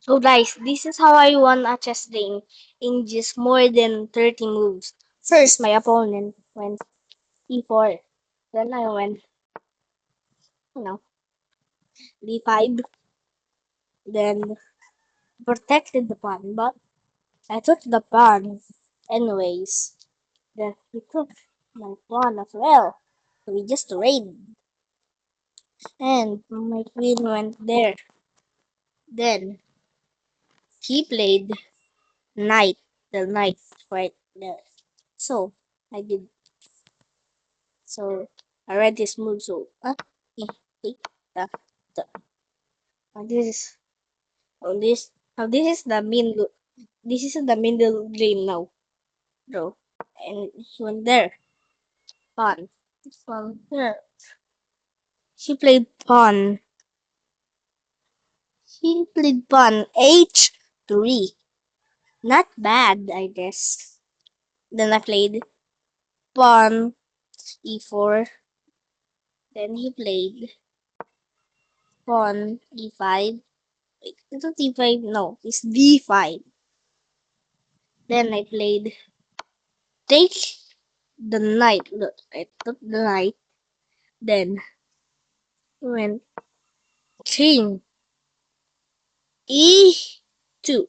So guys, this is how I won a chess game in just more than 30 moves. First, my opponent went e4. Then I went, you know, d5. Then protected the pawn, but I took the pawn anyways. Then he took my pawn as well. So we just raid. And my queen went there. Then he played knight, the knight right there. So I did. So I read this move. So eh, eh, the, the, this is this this is the middle. This is the middle game now, bro. And he went there. Pawn. From here, she played pawn. She played pawn h3. Not bad, I guess. Then I played pawn e4. Then he played pawn e5. Wait, it's not e5. No, it's d5. Then I played take the knight. Look, I took the knight. Then went king e2. So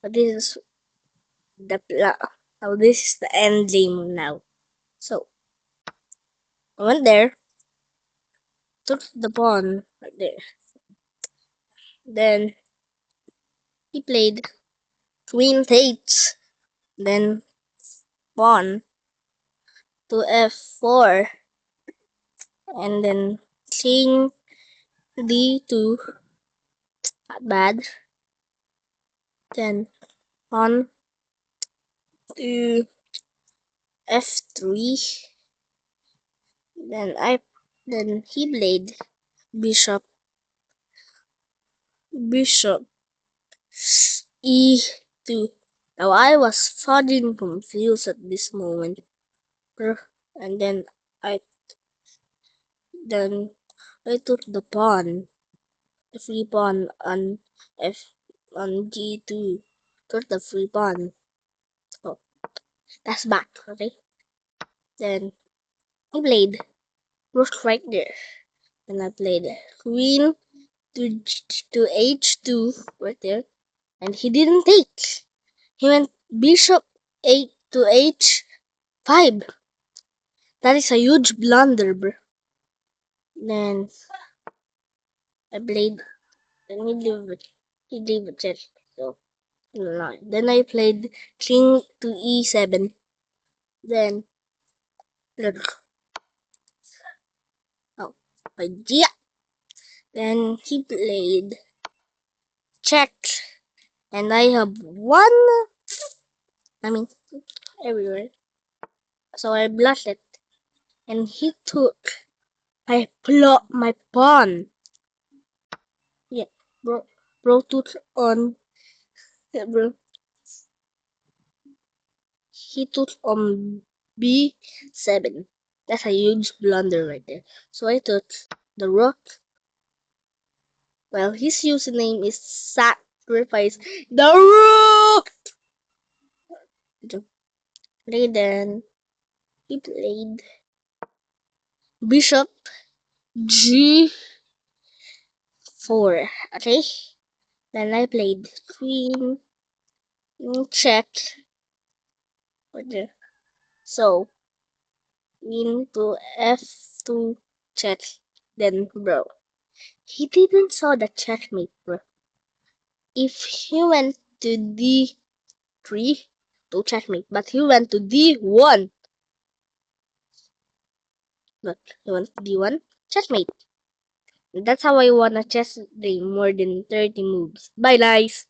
this is the so this is the end game now. So I went there, took the pawn right there. Then he played queen takes, then pawn to f4, and then king d2. Not bad. Then pawn to f3. Then he played bishop bishop e2. Now I was fucking confused at this moment. And I then I took the pawn, the free pawn on f on g2. Took the free pawn. Oh, that's back, okay? Then I played rook right there. Then I played queen to h2 right there, and he didn't take. He went bishop 8 to h5. That is a huge blunder, bro. Then I played. Then he leave it there. So no. Then I played king to e7. Then look. Oh, idea. Then he played check, and I have one. I mean, everywhere. So I blushed it, and he took my pawn. Yeah, bro took on. Yeah, bro, he took on b7. That's a huge blunder right there. So I took the rook. Well, his username is sacrifice the rook. Then he played bishop g4. Okay. Then I played queen check. So queen to f2 check. Then bro, he didn't saw the checkmate, bro. If he went to d3 to checkmate, but he went to d1. Look, he went to d1 checkmate. That's how I won a chess game more than 30 moves. Bye guys.